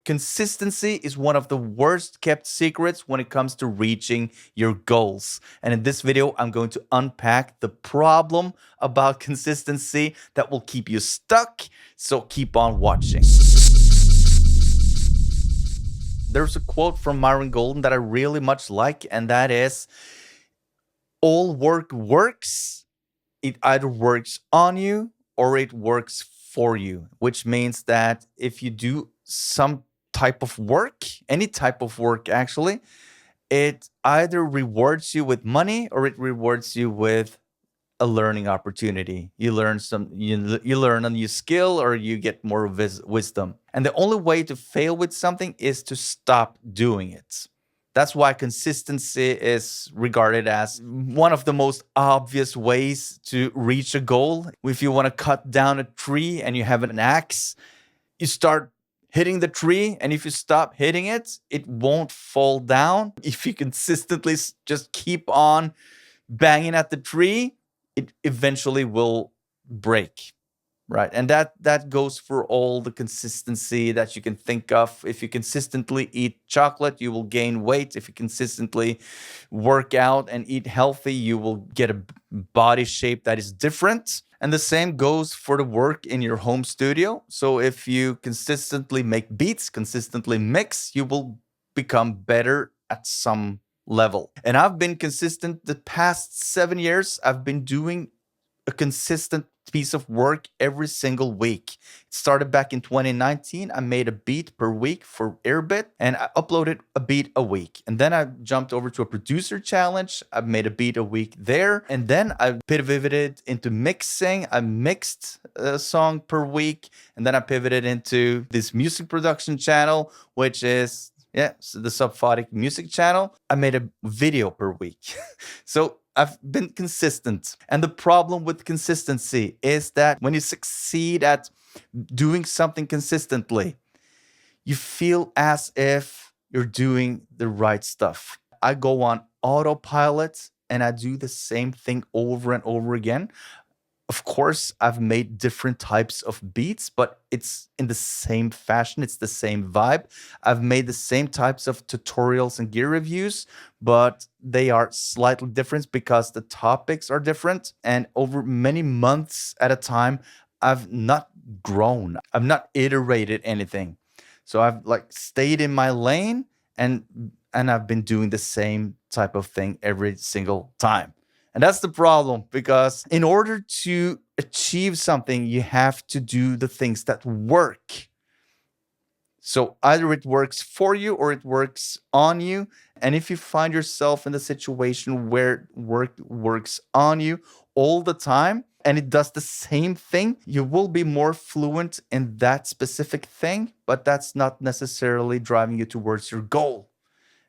Consistency is one of the worst kept secrets when it comes to reaching your goals. And in this video, I'm going to unpack the problem about consistency that will keep you stuck. So keep on watching. There's a quote from Myron Golden that I really much like, and that is, all work works. It either works on you or it works for you, which means that if you do some type of work, any type of work actually, it either rewards you with money or it rewards you with a learning opportunity. You learn you learn a new skill or you get more wisdom. And the only way to fail with something is to stop doing it. That's why consistency is regarded as one of the most obvious ways to reach a goal. If you want to cut down a tree and you have an axe, you start hitting the tree, and if you stop hitting it, it won't fall down. If you consistently just keep on banging at the tree, it eventually will break. Right. And that goes for all the consistency that you can think of. If you consistently eat chocolate, you will gain weight. If you consistently work out and eat healthy, you will get a body shape that is different. And the same goes for the work in your home studio. So if you consistently make beats, consistently mix, you will become better at some level. And I've been consistent the past 7 years. I've been doing a consistent piece of work every single week. It started back in 2019. I made a beat per week for Airbit, and I uploaded a beat a week. And then I jumped over to a producer challenge. I made a beat a week there. And then I pivoted into mixing. I mixed a song per week. And then I pivoted into this music production channel, which is so the Subphotic music channel. I made a video per week. So I've been consistent. And the problem with consistency is that when you succeed at doing something consistently, you feel as if you're doing the right stuff. I go on autopilot and I do the same thing over and over again. Of course, I've made different types of beats, but it's in the same fashion. It's the same vibe. I've made the same types of tutorials and gear reviews, but they are slightly different because the topics are different. And over many months at a time, I've not grown. I've not iterated anything. So I've stayed in my lane and I've been doing the same type of thing every single time. And that's the problem, because in order to achieve something, you have to do the things that work. So either it works for you or it works on you. And if you find yourself in the situation where work works on you all the time and it does the same thing, you will be more fluent in that specific thing, but that's not necessarily driving you towards your goal.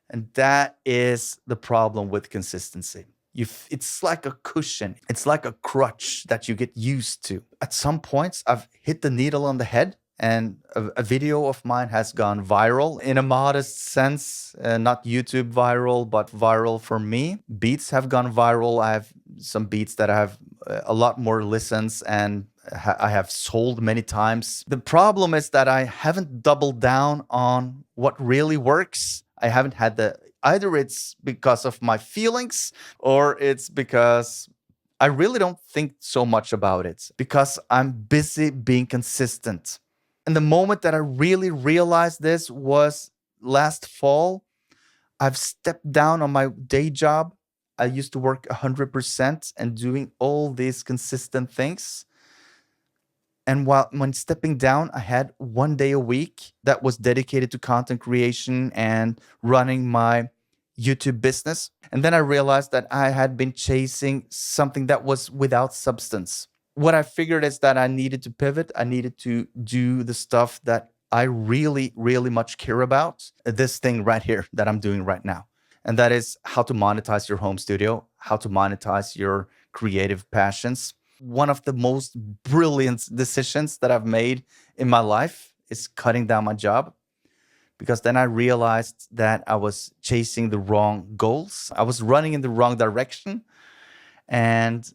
And that is the problem with consistency. It's like a cushion. It's like a crutch that you get used to. At some points, I've hit the needle on the head, and a video of mine has gone viral in a modest sense, not YouTube viral, but viral for me. Beats have gone viral. I have some beats that have a lot more listens and I have sold many times. The problem is that I haven't doubled down on what really works. I haven't had either it's because of my feelings or it's because I really don't think so much about it, because I'm busy being consistent. And the moment that I really realized this was last fall. I've stepped down on my day job. I used to work 100% and doing all these consistent things. And when stepping down, I had 1 day a week that was dedicated to content creation and running my YouTube business. And then I realized that I had been chasing something that was without substance. What I figured is that I needed to pivot. I needed to do the stuff that I really, really much care about. This thing right here that I'm doing right now. And that is how to monetize your home studio, how to monetize your creative passions. One of the most brilliant decisions that I've made in my life is cutting down my job, because then I realized that I was chasing the wrong goals. I was running in the wrong direction. And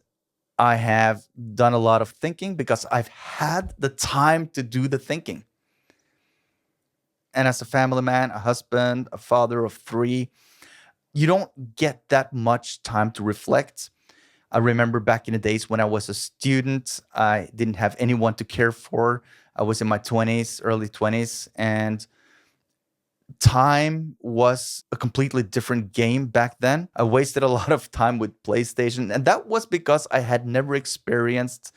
I have done a lot of thinking because I've had the time to do the thinking. And as a family man, a husband, a father of three, you don't get that much time to reflect. I remember back in the days when I was a student, I didn't have anyone to care for. I was in my 20s, early 20s, and time was a completely different game back then. I wasted a lot of time with PlayStation, and that was because I had never experienced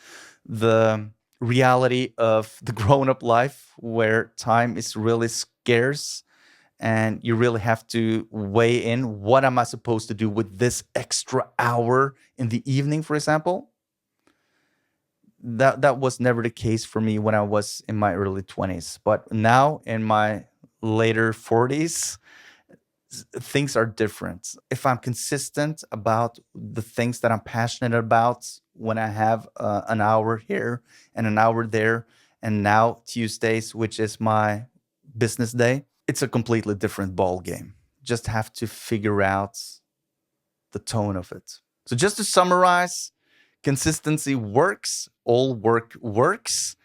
the reality of the grown up life where time is really scarce and you really have to weigh in what am I supposed to do with this extra hour in the evening, for example. That was never the case for me when I was in my early 20s. But now in my later 40s, things are different. If I'm consistent about the things that I'm passionate about, when I have an hour here and an hour there, and now Tuesdays, which is my business day, it's a completely different ball game. Just have to figure out the tone of it. So just to summarize, consistency works, all work works.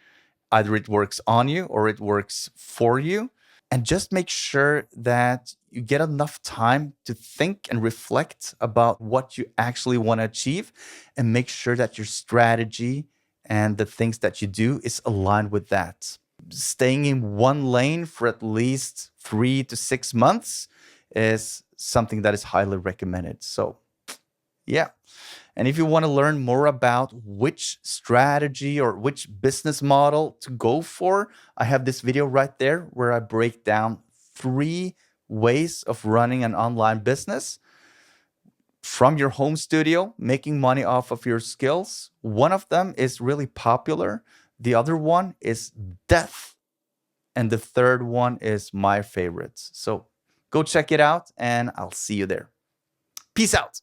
Either it works on you or it works for you. And just make sure that you get enough time to think and reflect about what you actually want to achieve, and make sure that your strategy and the things that you do is aligned with that. Staying in one lane for at least 3 to 6 months is something that is highly recommended. So, yeah. And if you want to learn more about which strategy or which business model to go for, I have this video right there where I break down 3 ways of running an online business from your home studio, making money off of your skills. One of them is really popular. The other one is death. And the third one is my favorite. So go check it out and I'll see you there. Peace out.